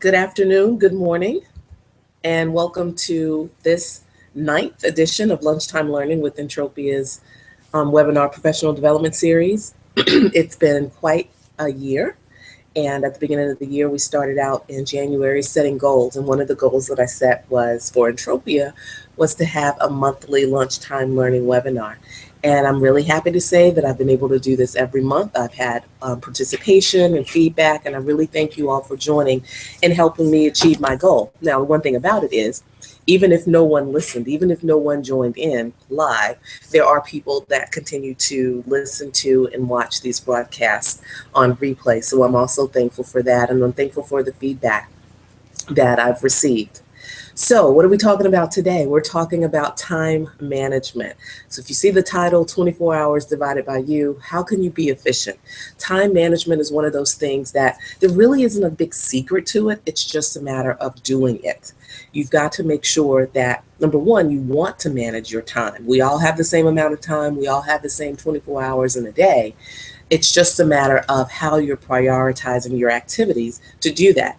Good afternoon, good morning, and welcome to this ninth edition of Lunchtime Learning with Entropia's webinar professional development series. It's been quite a year, and at the beginning of the year, we started out in January setting goals, and one of the goals that I set was for Entropia was to have a monthly lunchtime learning webinar. And I'm really happy to say that I've been able to do this every month. I've had participation and feedback, and I really thank you all for joining and helping me achieve my goal. Now, one thing about it is, even if no one listened, even if no one joined in live, there are people that continue to listen to and watch these broadcasts on replay. So I'm also thankful for that, and I'm thankful for the feedback that I've received. So, what are we talking about today? We're talking about time management. So, if you see the title, 24 hours divided by you, how can you be efficient? Time management is one of those things that there really isn't a big secret to it. It's just a matter of doing it. You've got to make sure that, number one, you want to manage your time. We all have the same amount of time. We all have the same 24 hours in a day. It's just a matter of how you're prioritizing your activities to do that.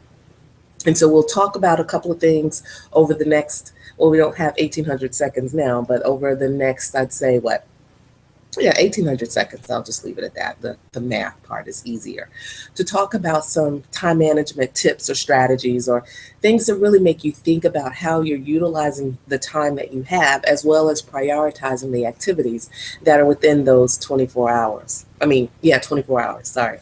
And so we'll talk about a couple of things over the next, well, we don't have 1,800 seconds now, but over the next, I'd say, 1,800 seconds. I'll just leave it at that. The math part is easier. To talk about some time management tips or strategies or things that really make you think about how you're utilizing the time that you have, as well as prioritizing the activities that are within those 24 hours. 24 hours, sorry.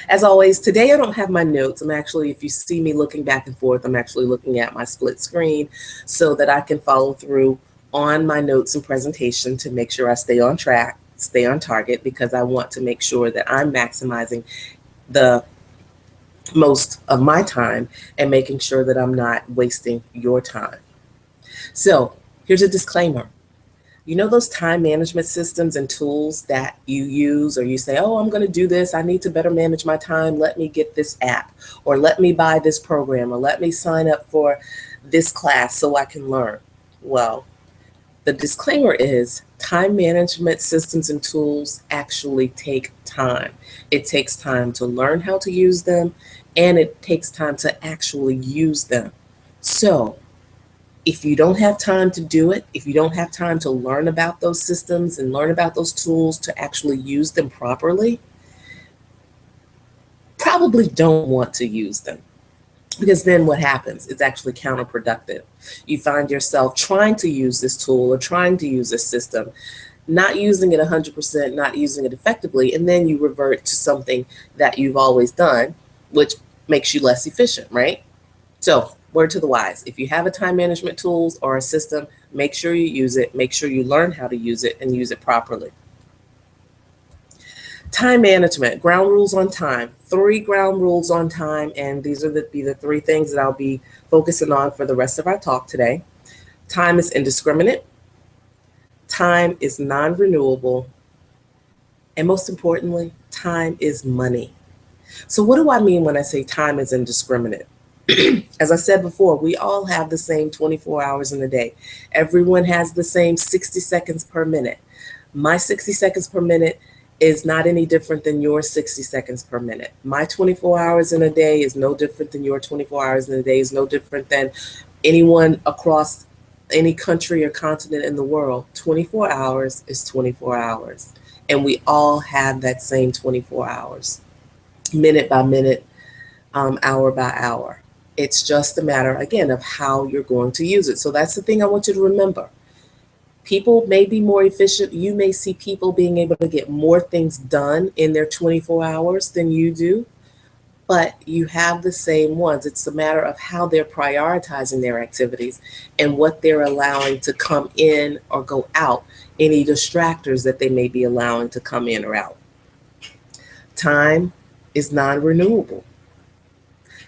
As always, today I don't have my notes. If you see me looking back and forth, I'm actually looking at my split screen so that I can follow through on my notes and presentation to make sure I stay on track, stay on target, because I want to make sure that I'm maximizing the most of my time and making sure that I'm not wasting your time. So here's a disclaimer. You know those time management systems and tools that you use, or you say, oh, I'm going to do this. I need to better manage my time. Let me get this app, or let me buy this program, or let me sign up for this class so I can learn. Well, the disclaimer is time management systems and tools actually take time. It takes time to learn how to use them, and it takes time to actually use them. So if you don't have time to do it, if you don't have time to learn about those systems and learn about those tools to actually use them properly, probably don't want to use them. Because then what happens? It's actually counterproductive. You find yourself trying to use this tool or trying to use this system, not using it 100%, not using it effectively, and then you revert to something that you've always done, which makes you less efficient, right? So, word to the wise, if you have a time management tools or a system, make sure you use it, make sure you learn how to use it and use it properly. Time management, ground rules on time, 3 ground rules on time, and these are the 3 things that I'll be focusing on for the rest of our talk today. Time is indiscriminate, time is non-renewable, and most importantly, time is money. So what do I mean when I say time is indiscriminate? As I said before, we all have the same 24 hours in a day. Everyone has the same 60 seconds per minute. My 60 seconds per minute is not any different than your 60 seconds per minute. My 24 hours in a day is no different than your 24 hours in a day, is no different than anyone across any country or continent in the world. 24 hours is 24 hours. And we all have that same 24 hours, minute by minute, hour by hour. It's just a matter, again, of how you're going to use it. So that's the thing I want you to remember. People may be more efficient. You may see people being able to get more things done in their 24 hours than you do, but you have the same ones. It's a matter of how they're prioritizing their activities and what they're allowing to come in or go out, any distractors that they may be allowing to come in or out. Time is non-renewable.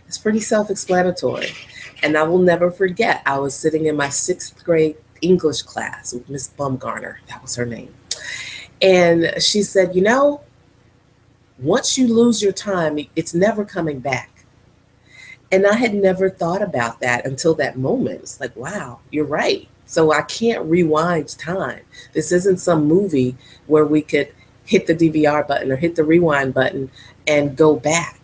It's pretty self-explanatory. And I will never forget, I was sitting in my 6th grade English class with Miss Bumgarner, that was her name. And she said, once you lose your time, it's never coming back. And I had never thought about that until that moment. It's like, wow, you're right. So I can't rewind time. This isn't some movie where we could hit the DVR button or hit the rewind button and go back.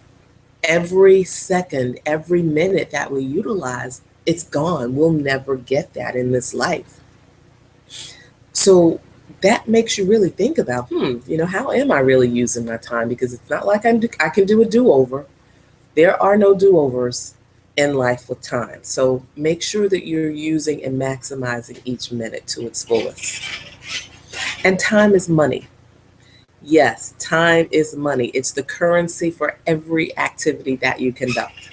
Every second, every minute that we utilize, it's gone. We'll never get that in this life. So that makes you really think about, how am I really using my time? Because it's not like I can do a do-over. There are no do-overs in life with time. So make sure that you're using and maximizing each minute to its fullest. And time is money. Yes, time is money. It's the currency for every activity that you conduct.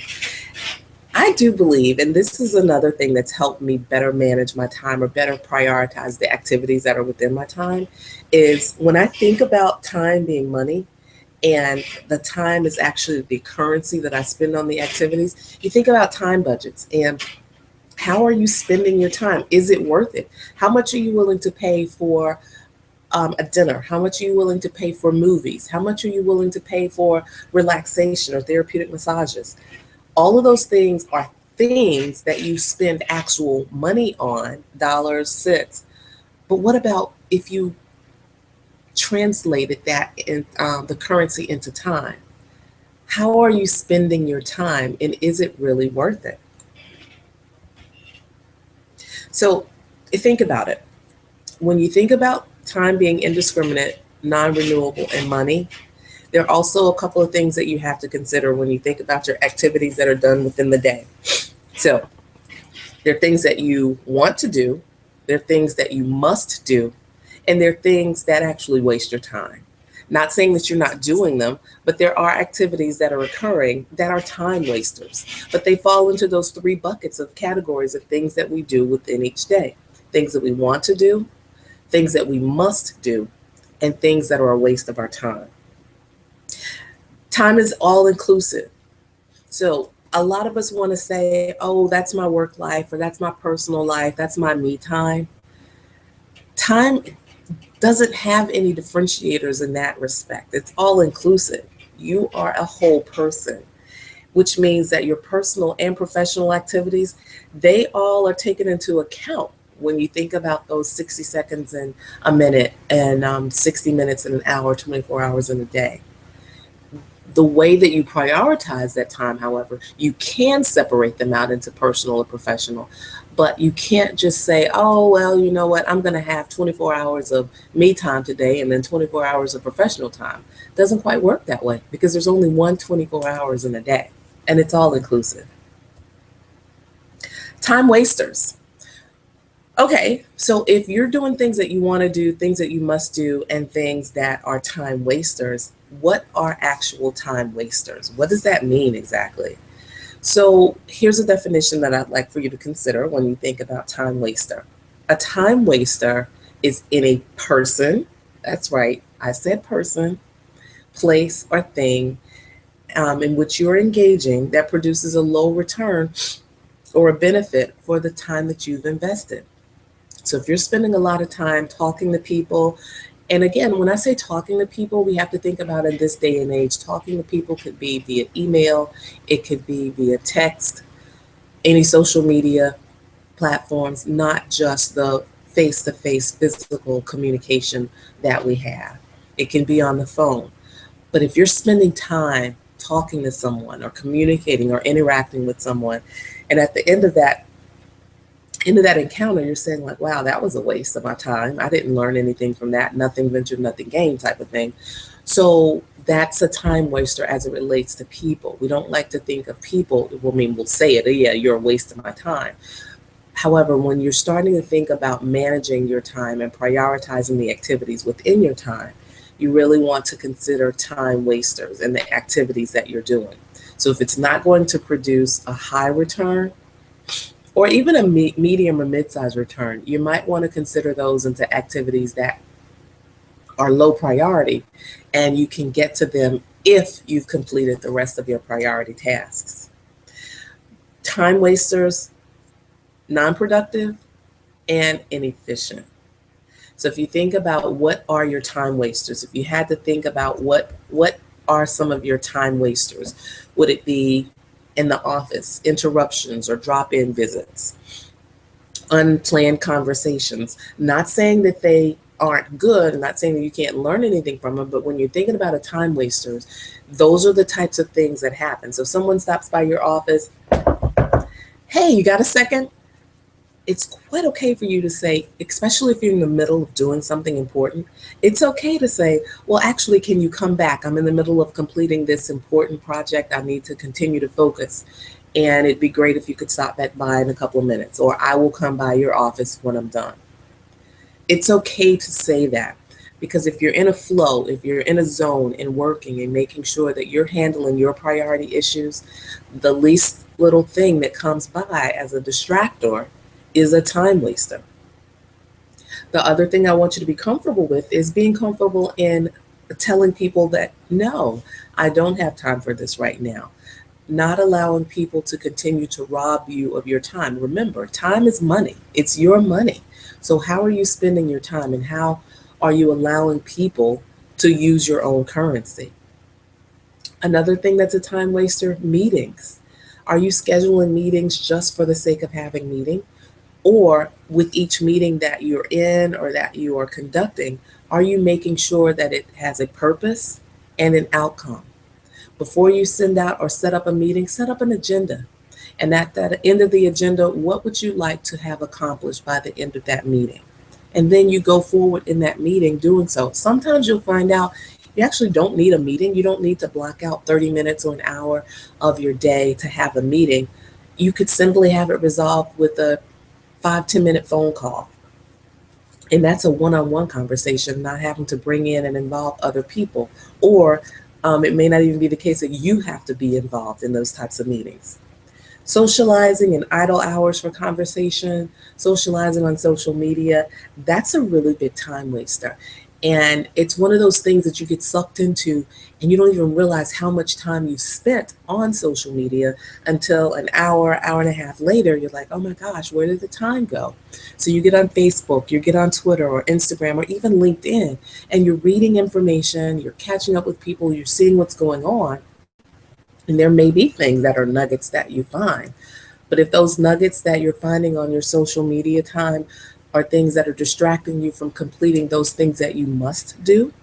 I do believe, and this is another thing that's helped me better manage my time or better prioritize the activities that are within my time, is when I think about time being money and the time is actually the currency that I spend on the activities, you think about time budgets and how are you spending your time? Is it worth it? How much are you willing to pay for a dinner? How much are you willing to pay for movies? How much are you willing to pay for relaxation or therapeutic massages? All of those things are things that you spend actual money on, dollars, cents. But what about if you translated that in the currency into time? How are you spending your time and is it really worth it? So think about it. When you think about time being indiscriminate, non-renewable, and money, there are also a couple of things that you have to consider when you think about your activities that are done within the day. So there are things that you want to do, there are things that you must do, and there are things that actually waste your time. Not saying that you're not doing them, but there are activities that are occurring that are time wasters. But they fall into those three buckets of categories of things that we do within each day. Things that we want to do, things that we must do, and things that are a waste of our time. Time is all inclusive. So a lot of us want to say, oh, that's my work life, or that's my personal life, that's my me time. Time doesn't have any differentiators in that respect. It's all inclusive. You are a whole person, which means that your personal and professional activities, they all are taken into account when you think about those 60 seconds in a minute and 60 minutes in an hour, 24 hours in a day. The way that you prioritize that time, however, you can separate them out into personal or professional, but you can't just say, oh, well, you know what, I'm going to have 24 hours of me time today and then 24 hours of professional time. It doesn't quite work that way because there's only 24 hours in a day and it's all inclusive. Time wasters. Okay, so if you're doing things that you want to do, things that you must do, and things that are time wasters, what are actual time wasters? What does that mean exactly? So here's a definition that I'd like for you to consider when you think about time waster. A time waster is any person, that's right, I said person, place, or thing in which you're engaging that produces a low return or a benefit for the time that you've invested. So if you're spending a lot of time talking to people, and again, when I say talking to people, we have to think about in this day and age, talking to people could be via email, it could be via text, any social media platforms, not just the face-to-face physical communication that we have. It can be on the phone. But if you're spending time talking to someone or communicating or interacting with someone, and at the end of that encounter, you're saying like, wow, that was a waste of my time. I didn't learn anything from that. Nothing ventured, nothing gained type of thing. So that's a time waster as it relates to people. We don't like to think of people. I mean, we'll say it, yeah, you're a waste of my time. However, when you're starting to think about managing your time and prioritizing the activities within your time, you really want to consider time wasters and the activities that you're doing. So if it's not going to produce a high return, or even a medium or mid-sized return, you might want to consider those into activities that are low priority, and you can get to them if you've completed the rest of your priority tasks. Time wasters, non-productive, and inefficient. So if you think about what are your time wasters, if you had to think about what are some of your time wasters, would it be in the office, interruptions or drop-in visits, unplanned conversations? Not saying that they aren't good. I'm not saying that you can't learn anything from them, but when you're thinking about a time wasters, those are the types of things that happen. So if someone stops by your office, hey, you got a second? It's quite okay for you to say, especially if you're in the middle of doing something important, it's okay to say, well, actually, can you come back? I'm in the middle of completing this important project. I need to continue to focus. And it'd be great if you could stop back by in a couple of minutes, or I will come by your office when I'm done. It's okay to say that, because if you're in a flow, if you're in a zone and working and making sure that you're handling your priority issues, the least little thing that comes by as a distractor is a time waster. The other thing I want you to be comfortable with is being comfortable in telling people that no, I don't have time for this right now. Not allowing people to continue to rob you of your time. Remember, time is money. It's your money. So how are you spending your time, and how are you allowing people to use your own currency? Another thing that's a time waster, meetings. Are you scheduling meetings just for the sake of having meeting? Or with each meeting that you're in or that you are conducting, are you making sure that it has a purpose and an outcome? Before you send out or set up a meeting, set up an agenda. And at the end of the agenda, what would you like to have accomplished by the end of that meeting? And then you go forward in that meeting doing so. Sometimes you'll find out you actually don't need a meeting. You don't need to block out 30 minutes or an hour of your day to have a meeting. You could simply have it resolved with a 5-10 minute phone call. And that's a one-on-one conversation, not having to bring in and involve other people. Or it may not even be the case that you have to be involved in those types of meetings. Socializing and idle hours for conversation, socializing on social media, that's a really big time waster. And it's one of those things that you get sucked into and you don't even realize how much time you spent on social media until an hour, hour and a half later, you're like, oh my gosh, where did the time go? So you get on Facebook, you get on Twitter or Instagram or even LinkedIn, and you're reading information, you're catching up with people, you're seeing what's going on. And there may be things that are nuggets that you find. But if those nuggets that you're finding on your social media time are things that are distracting you from completing those things that you must do,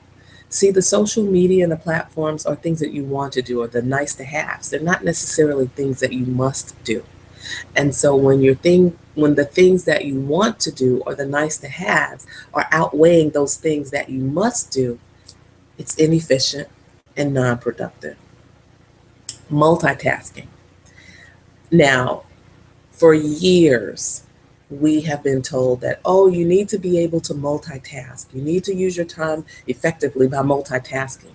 see, the social media and the platforms are things that you want to do, or the nice to haves. They're not necessarily things that you must do. And so when the things that you want to do or the nice to haves are outweighing those things that you must do, it's inefficient and non-productive. Multitasking. Now, for years, we have been told that, oh, you need to be able to multitask. You need to use your time effectively by multitasking.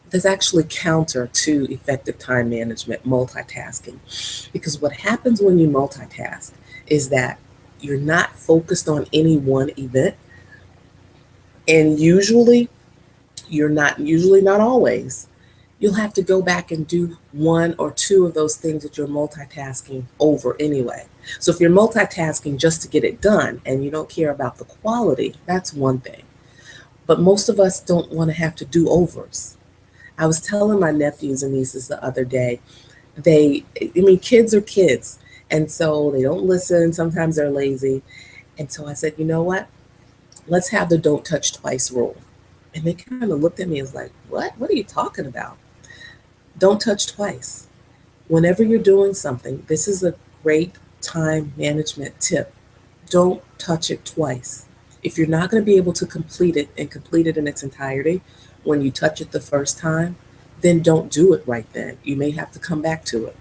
That's actually counter to effective time management, multitasking. Because what happens when you multitask is that you're not focused on any one event. And usually not always, you'll have to go back and do one or two of those things that you're multitasking over anyway. So if you're multitasking just to get it done and you don't care about the quality, that's one thing. But most of us don't want to have to do overs. I was telling my nephews and nieces the other day, kids are kids. And so they don't listen. Sometimes they're lazy. And so I said, you know what? Let's have the don't touch twice rule. And they kind of looked at me and was like, what? What are you talking about? Don't touch twice. Whenever you're doing something, this is a great time management tip. Don't touch it twice. If you're not going to be able to complete it and complete it in its entirety when you touch it the first time, then don't do it right then. You may have to come back to it.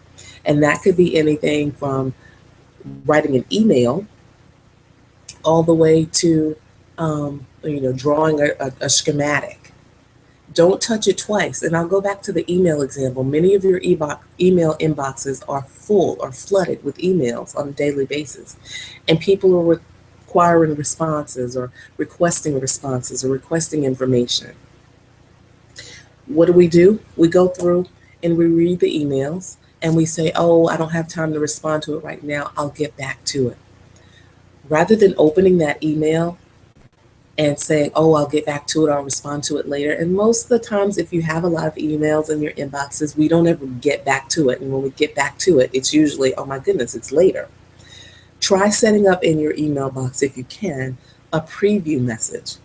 And that could be anything from writing an email all the way to drawing a schematic. Don't touch it twice. And I'll go back to the email example. Many of your email inboxes are full or flooded with emails on a daily basis. And people are requiring responses or requesting responses or requesting information. What do? We go through and we read the emails and we say, oh, I don't have time to respond to it right now. I'll get back to it. Rather than opening that email and saying, oh, I'll get back to it, I'll respond to it later. And most of the times, if you have a lot of emails in your inboxes, we don't ever get back to it. And when we get back to it, it's usually, oh my goodness, it's later. Try setting up in your email box, if you can, a preview message.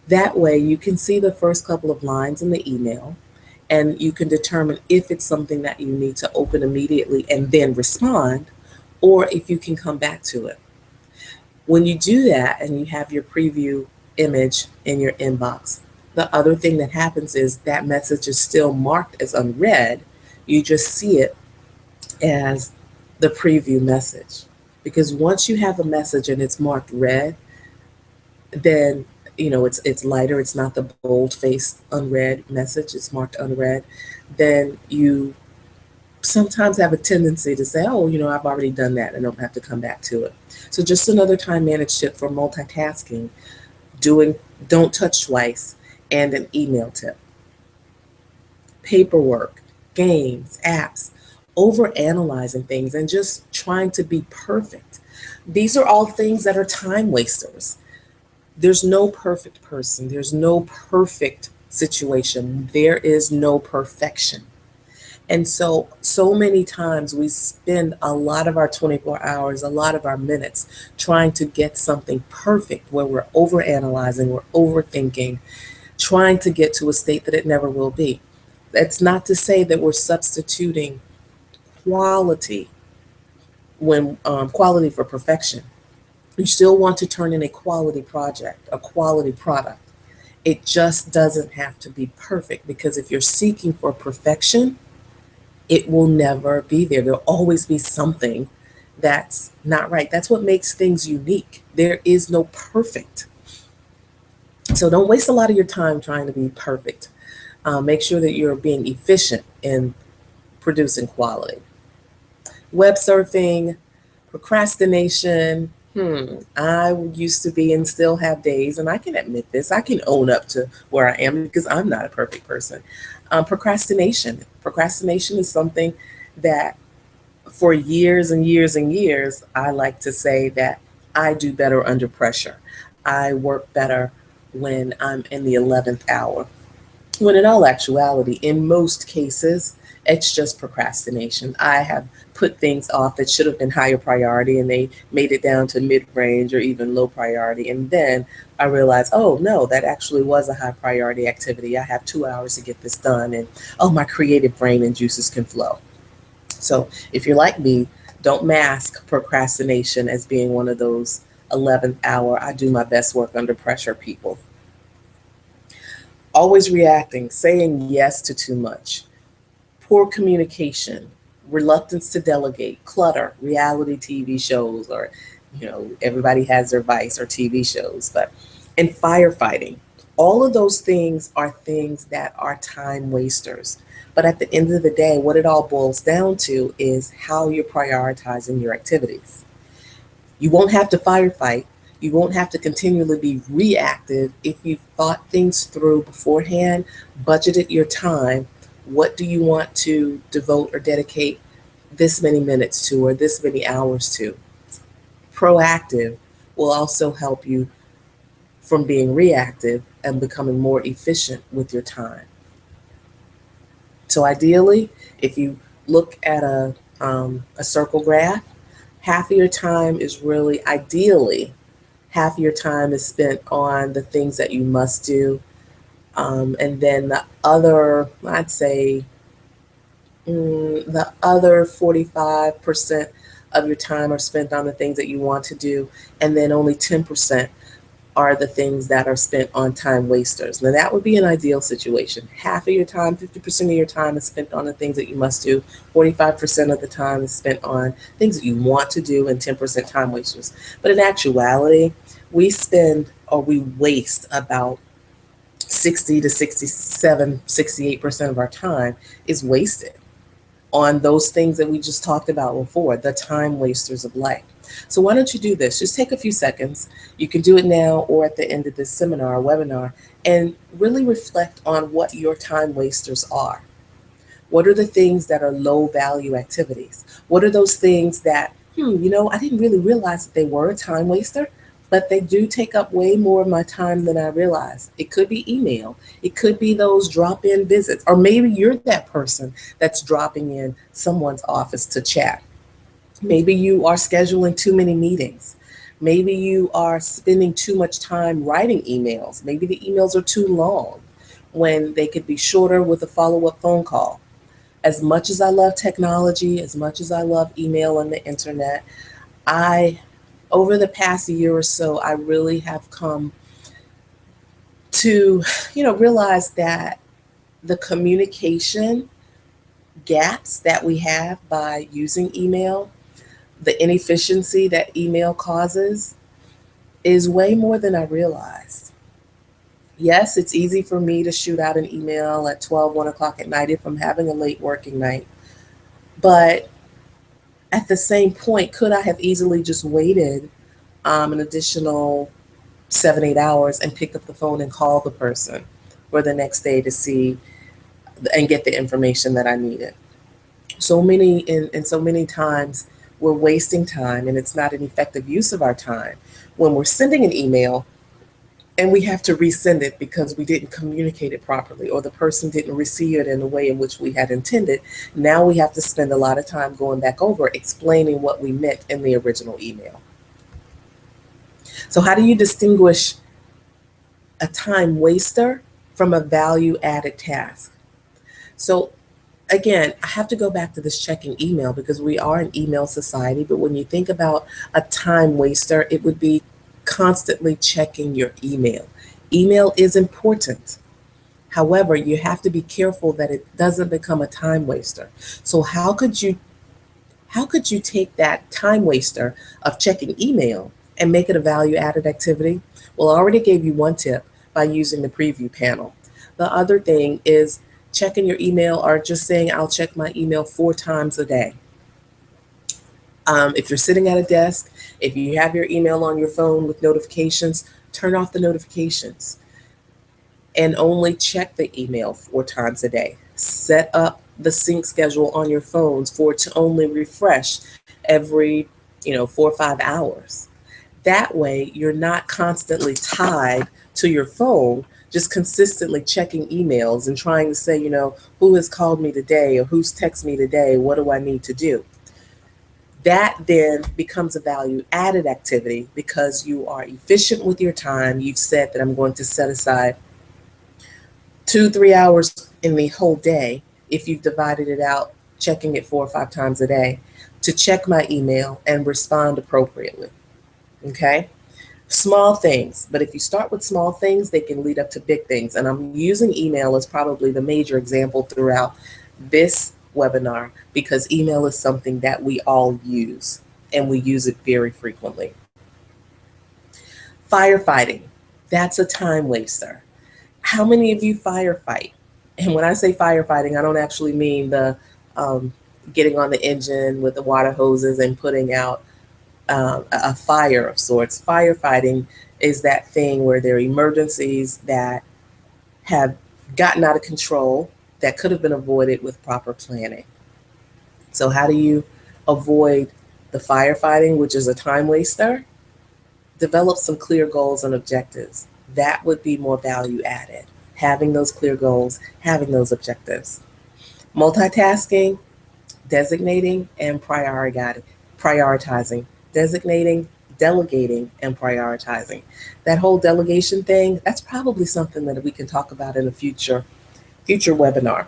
That way you can see the first couple of lines in the email and you can determine if it's something that you need to open immediately and then respond, or if you can come back to it. When you do that and you have your preview image in your inbox, the other thing that happens is that message is still marked as unread. You just see it as the preview message. Because once you have a message and it's marked read, then it's lighter, it's not the bold faced unread message, it's marked unread. Then you sometimes have a tendency to say, oh, I've already done that and don't have to come back to it. So just another time managed tip for multitasking: doing don't touch twice, and an email tip. Paperwork, games, apps, over analyzing things and just trying to be perfect. These are all things that are time wasters. There's no perfect person, there's no perfect situation, there is no perfection. And so many times we spend a lot of our 24 hours, a lot of our minutes trying to get something perfect, where we're overanalyzing, we're overthinking, trying to get to a state that it never will be. That's not to say that we're substituting quality when quality for perfection. You still want to turn in a quality project, a quality product. It just doesn't have to be perfect, because if you're seeking for perfection, it will never be there. There'll always be something that's not right. That's what makes things unique. There is no perfect. So don't waste a lot of your time trying to be perfect. Make sure that you're being efficient in producing quality. Web surfing, procrastination. I used to be and still have days, and I can admit this. I can own up to where I am because I'm not a perfect person. Procrastination. Procrastination is something that for years and years and years, I like to say that I do better under pressure. I work better when I'm in the 11th hour. When in all actuality, in most cases, it's just procrastination. I have put things off that should have been higher priority and they made it down to mid range or even low priority. And then I realized, oh no, that actually was a high priority activity. I have 2 hours to get this done. And oh, my creative brain and juices can flow. So if you're like me, don't mask procrastination as being one of those 11th hour, I do my best work under pressure people. Always reacting, saying yes to too much, poor communication, reluctance to delegate, clutter, reality TV shows, or, everybody has their vice or TV shows, and firefighting. All of those things are things that are time wasters. But at the end of the day, what it all boils down to is how you're prioritizing your activities. You won't have to firefight. You won't have to continually be reactive if you've thought things through beforehand, budgeted your time. What do you want to devote or dedicate this many minutes to or this many hours to? Proactive will also help you from being reactive and becoming more efficient with your time. So ideally, if you look at a circle graph, half of your time is really ideally half of your time is spent on the things that you must do. And then the other, I'd say, the other 45% of your time are spent on the things that you want to do. And then only 10% are the things that are spent on time wasters. Now, that would be an ideal situation. Half of your time, 50% of your time is spent on the things that you must do. 45% of the time is spent on things that you want to do, and 10% time wasters. But in actuality, we spend or we waste about 60 to 67, 68% of our time is wasted on those things that we just talked about before, the time wasters of life. So why don't you do this? Just take a few seconds. You can do it now or at the end of this seminar or webinar, and really reflect on what your time wasters are. What are the things that are low value activities? What are those things that, I didn't really realize that they were a time waster, but they do take up way more of my time than I realized. It could be email. It could be those drop-in visits. Or maybe you're that person that's dropping in someone's office to chat. Maybe you are scheduling too many meetings. Maybe you are spending too much time writing emails. Maybe the emails are too long when they could be shorter with a follow up phone call. As much as I love technology, as much as I love email and the internet, I, over the past year or so, I really have come to, realize that the communication gaps that we have by using email, the inefficiency that email causes, is way more than I realized. Yes, it's easy for me to shoot out an email at 12, 1 o'clock at night if I'm having a late working night. But at the same point, could I have easily just waited an additional 7, 8 hours and picked up the phone and called the person for the next day to see and get the information that I needed? So many and so many times we're wasting time, and it's not an effective use of our time when we're sending an email and we have to resend it because we didn't communicate it properly or the person didn't receive it in the way in which we had intended. Now we have to spend a lot of time going back over explaining what we meant in the original email. So how do you distinguish a time waster from a value added task? So again, I have to go back to this checking email because we are an email society. But when you think about a time waster, it would be constantly checking your email. Email is important. However, you have to be careful that it doesn't become a time waster. So how could you take that time waster of checking email and make it a value added activity? Well, I already gave you one tip by using the preview panel. The other thing is checking your email or just saying, I'll check my email 4 times a day. If you're sitting at a desk, if you have your email on your phone with notifications, turn off the notifications and only check the email 4 times a day. Set up the sync schedule on your phones for it to only refresh every, 4 or 5 hours. That way, you're not constantly tied to your phone, just consistently checking emails and trying to say, who has called me today or who's texted me today? What do I need to do? That then becomes a value added activity because you are efficient with your time. You've said that I'm going to set aside 2, 3 hours in the whole day, if you've divided it out, checking it 4 or 5 times a day, to check my email and respond appropriately. Okay? Small things, but if you start with small things, they can lead up to big things. And I'm using email as probably the major example throughout this webinar because email is something that we all use and we use it very frequently. Firefighting, that's a time waster. How many of you firefight? And when I say firefighting, I don't actually mean the getting on the engine with the water hoses and putting out a fire of sorts. Firefighting is that thing where there are emergencies that have gotten out of control that could have been avoided with proper planning. So how do you avoid the firefighting, which is a time waster? Develop some clear goals and objectives. That would be more value added. Having those clear goals, having those objectives. Multitasking, designating, and prioritizing. Designating, delegating, and prioritizing. That whole delegation thing, that's probably something that we can talk about in a future webinar,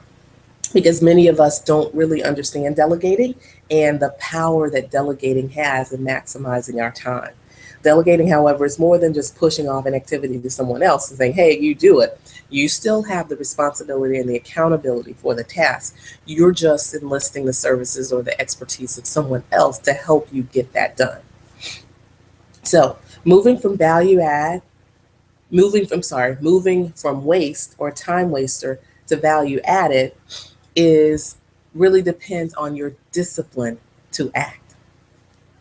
because many of us don't really understand delegating and the power that delegating has in maximizing our time. Delegating, however, is more than just pushing off an activity to someone else and saying, hey, you do it. You still have the responsibility and the accountability for the task. You're just enlisting the services or the expertise of someone else to help you get that done. So moving from waste or time waster to value added is really depends on your discipline to act,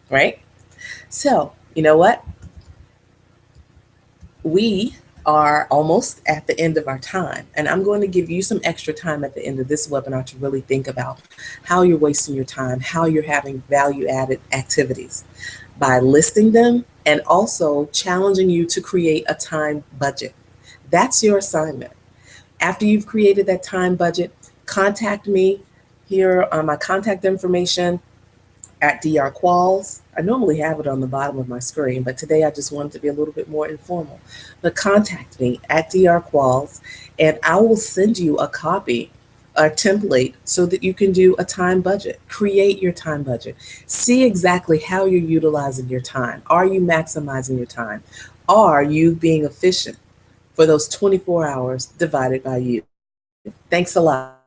right? So, you know what? We are almost at the end of our time, and I'm going to give you some extra time at the end of this webinar to really think about how you're wasting your time, how you're having value added activities by listing them, and also challenging you to create a time budget. That's your assignment. After you've created that time budget, contact me. Here are my contact information at drqualls I normally have it on the bottom of my screen, but today I just wanted to be a little bit more informal. But contact me at DR Qualls, and I will send you a copy, a template, so that you can do a time budget. Create your time budget. See exactly how you're utilizing your time. Are you maximizing your time? Are you being efficient for those 24 hours divided by you? Thanks a lot.